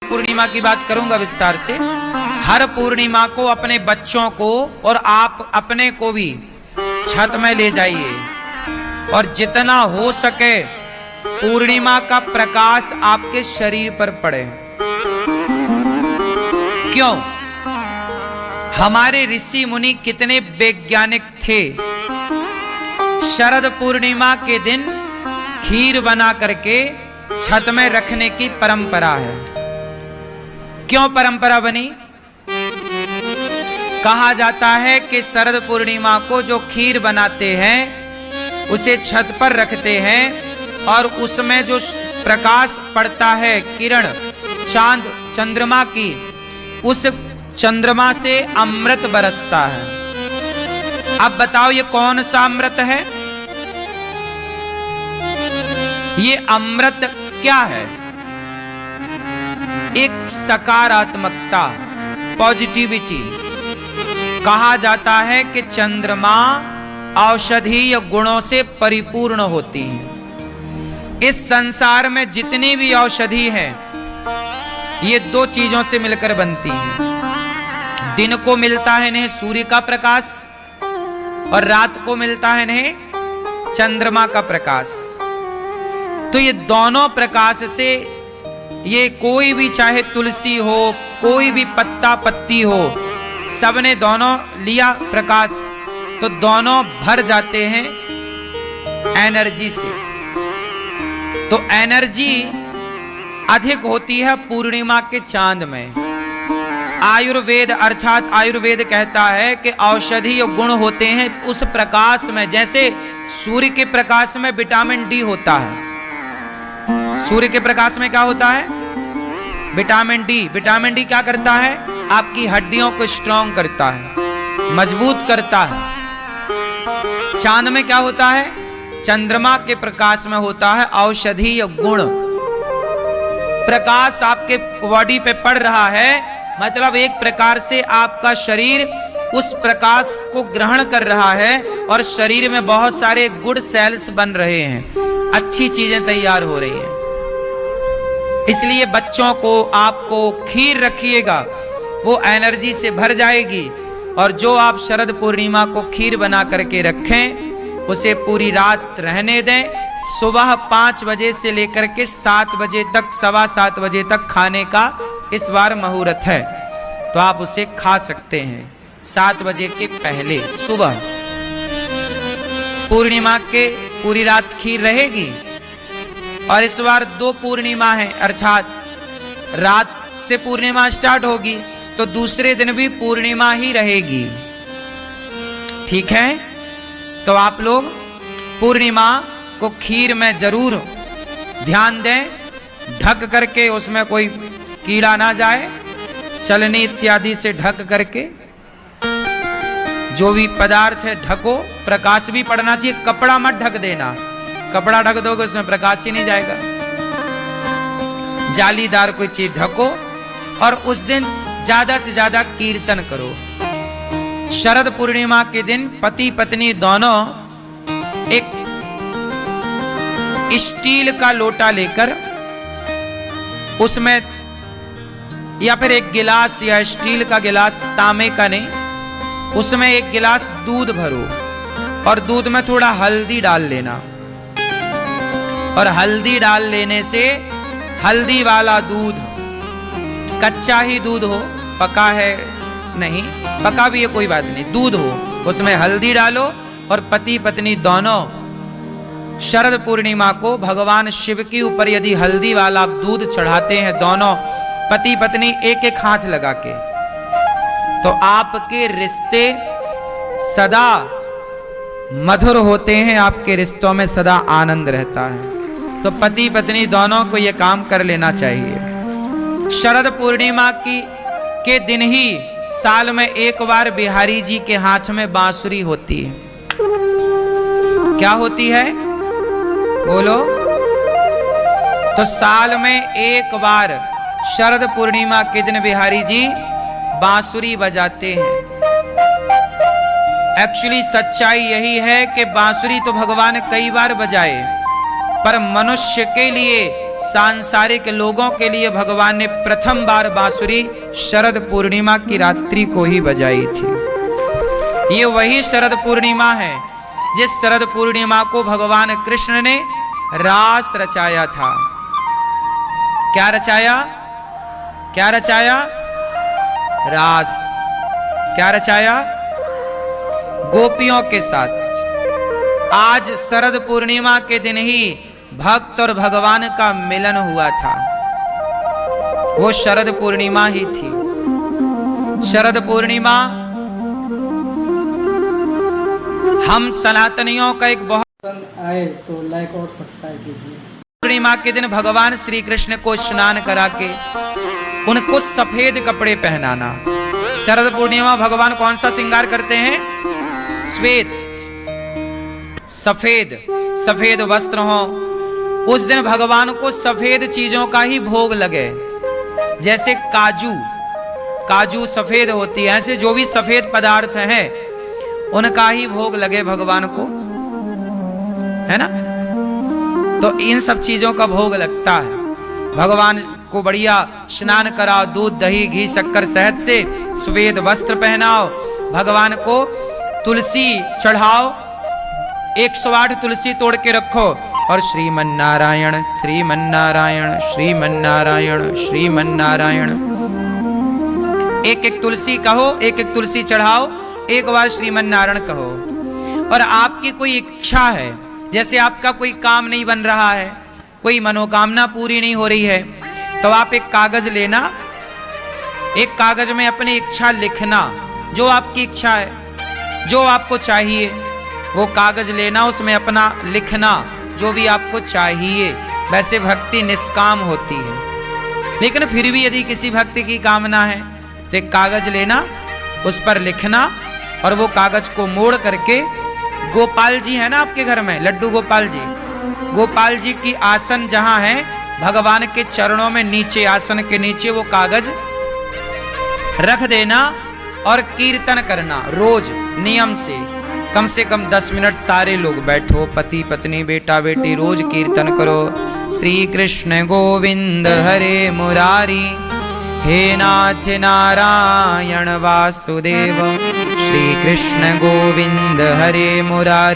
पूर्णिमा की बात करूंगा विस्तार से। हर पूर्णिमा को अपने बच्चों को और आप अपने को भी छत में ले जाइए और जितना हो सके पूर्णिमा का प्रकाश आपके शरीर पर पड़े। क्यों? हमारे ऋषि मुनि कितने वैज्ञानिक थे। शरद पूर्णिमा के दिन खीर बना करके छत में रखने की परंपरा है। क्यों परंपरा बनी? कहा जाता है कि शरद पूर्णिमा को जो खीर बनाते हैं उसे छत पर रखते हैं और उसमें जो प्रकाश पड़ता है, किरण चांद चंद्रमा की, उस चंद्रमा से अमृत बरसता है। अब बताओ ये कौन सा अमृत है? ये अमृत क्या है? एक सकारात्मकता, पॉजिटिविटी। कहा जाता है कि चंद्रमा औषधीय गुणों से परिपूर्ण होती है। इस संसार में जितनी भी औषधि है ये दो चीजों से मिलकर बनती हैं। दिन को मिलता है इन्हें सूर्य का प्रकाश और रात को मिलता है इन्हें चंद्रमा का प्रकाश। तो ये दोनों प्रकाश से ये कोई भी, चाहे तुलसी हो, कोई भी पत्ता पत्ती हो, सबने दोनों लिया प्रकाश तो दोनों भर जाते हैं एनर्जी से। तो एनर्जी अधिक होती है पूर्णिमा के चांद में। आयुर्वेद अर्थात आयुर्वेद कहता है कि औषधीय गुण होते हैं उस प्रकाश में। जैसे सूर्य के प्रकाश में विटामिन डी होता है। सूर्य के प्रकाश में क्या होता है? Vitamin D. विटामिन डी क्या करता है? आपकी हड्डियों को स्ट्रांग करता है, मजबूत करता है। चांद में क्या होता है? चंद्रमा के प्रकाश में होता है औषधीय गुण। प्रकाश आपके बॉडी पे पड़ रहा है, मतलब एक प्रकार से आपका शरीर उस प्रकाश को ग्रहण कर रहा है और शरीर में बहुत सारे गुड सेल्स बन रहे हैं, अच्छी चीजें तैयार हो रही हैं। इसलिए बच्चों को आपको खीर रखिएगा, वो एनर्जी से भर जाएगी। और जो आप शरद पूर्णिमा को खीर बना करके रखें उसे पूरी रात रहने दें। सुबह 5 बजे से लेकर के 7 बजे तक, 7:15 बजे तक खाने का इस बार मुहूर्त है, तो आप उसे खा सकते हैं 7 बजे के पहले सुबह। पूर्णिमा के पूरी रात खीर रहेगी। और इस बार 2 पूर्णिमा है, अर्थात रात से पूर्णिमा स्टार्ट होगी तो दूसरे दिन भी पूर्णिमा ही रहेगी। ठीक है? तो आप लोग पूर्णिमा को खीर में जरूर ध्यान दें, ढक करके, उसमें कोई कीड़ा ना जाए, चलनी इत्यादि से ढक करके जो भी पदार्थ है ढको। प्रकाश भी पड़ना चाहिए, कपड़ा मत ढक देना। कपड़ा ढक दोगे उसमें प्रकाश ही नहीं जाएगा। जालीदार कोई चीज ढको और उस दिन ज्यादा से ज्यादा कीर्तन करो। शरद पूर्णिमा के दिन पति पत्नी दोनों एक स्टील का लोटा लेकर उसमें, या फिर एक गिलास या स्टील का गिलास, तांबे का नहीं, उसमें एक गिलास दूध भरो और दूध में थोड़ा हल्दी डाल लेना। और हल्दी डाल लेने से हल्दी वाला दूध, कच्चा ही दूध हो, पका है नहीं, पका भी है कोई बात नहीं, दूध हो, उसमें हल्दी डालो और पति पत्नी दोनों शरद पूर्णिमा को भगवान शिव के ऊपर यदि हल्दी वाला दूध चढ़ाते हैं, दोनों पति पत्नी एक एक हाथ लगा के, तो आपके रिश्ते सदा मधुर होते हैं, आपके रिश्तों में सदा आनंद रहता है। तो पति पत्नी दोनों को यह काम कर लेना चाहिए। शरद पूर्णिमा के दिन ही साल में एक बार बिहारी जी के हाथ में बांसुरी होती है। क्या होती है बोलो? तो साल में एक बार शरद पूर्णिमा के दिन बिहारी जी बांसुरी बजाते हैं। एक्चुअली सच्चाई यही है कि बांसुरी तो भगवान कई बार बजाए, पर मनुष्य के लिए सांसारिक लोगों के लिए भगवान ने प्रथम बार बांसुरी शरद पूर्णिमा की रात्रि को ही बजाई थी। ये वही शरद पूर्णिमा है जिस शरद पूर्णिमा को भगवान कृष्ण ने रास रचाया था। क्या रचाया? क्या रचाया? रास। क्या रचाया? गोपियों के साथ। आज शरद पूर्णिमा के दिन ही भक्त और भगवान का मिलन हुआ था। वो शरद पूर्णिमा ही थी। शरद पूर्णिमा हम सनातनियों का एक बहुत आए तो लाइक और सब्सक्राइब कीजिए। पूर्णिमा के दिन भगवान श्री कृष्ण को स्नान करा के उनको सफेद कपड़े पहनाना। शरद पूर्णिमा भगवान कौन सा श्रृंगार करते हैं? श्वेत, सफेद, सफेद वस्त्र हो। उस दिन भगवान को सफेद चीजों का ही भोग लगे। जैसे काजू, काजू सफेद होती है, ऐसे जो भी सफेद पदार्थ हैं उनका ही भोग लगे भगवान को, है ना। तो इन सब चीजों का भोग लगता है। भगवान को बढ़िया स्नान कराओ, दूध दही घी शक्कर शहद से श्वेत वस्त्र पहनाओ। भगवान को तुलसी चढ़ाओ, 108 तुलसी तोड़ के रखो और श्रीमन्नारायण श्रीमन्नारायण श्रीमन्नारायण श्रीमन्नारायण एक एक तुलसी कहो, एक एक तुलसी चढ़ाओ, एक बार श्रीमन्नारायण कहो। और आपकी कोई इच्छा है, जैसे आपका कोई काम नहीं बन रहा है, कोई मनोकामना पूरी नहीं हो रही है, तो आप एक कागज लेना, एक कागज में अपनी इच्छा लिखना, जो आपकी इच्छा है, जो आपको चाहिए वो कागज लेना, उसमें अपना लिखना जो भी आपको चाहिए। वैसे भक्ति निष्काम होती है, लेकिन फिर भी यदि किसी भक्ति की कामना है तो एक कागज लेना, उस पर लिखना और वो कागज को मोड़ करके गोपाल जी है ना आपके घर में, लड्डू गोपाल जी, गोपाल जी की आसन जहां है भगवान के चरणों में नीचे, आसन के नीचे वो कागज रख देना और कीर्तन करना रोज नियम से कम 10 मिनट सारे लोग बैठो, पति पत्नी बेटा बेटी, रोज कीर्तन करो। श्री कृष्ण गोविंद हरे मुरारी, हे नाथ नारायण वासुदेव, श्री कृष्ण गोविंद हरे मुरारी।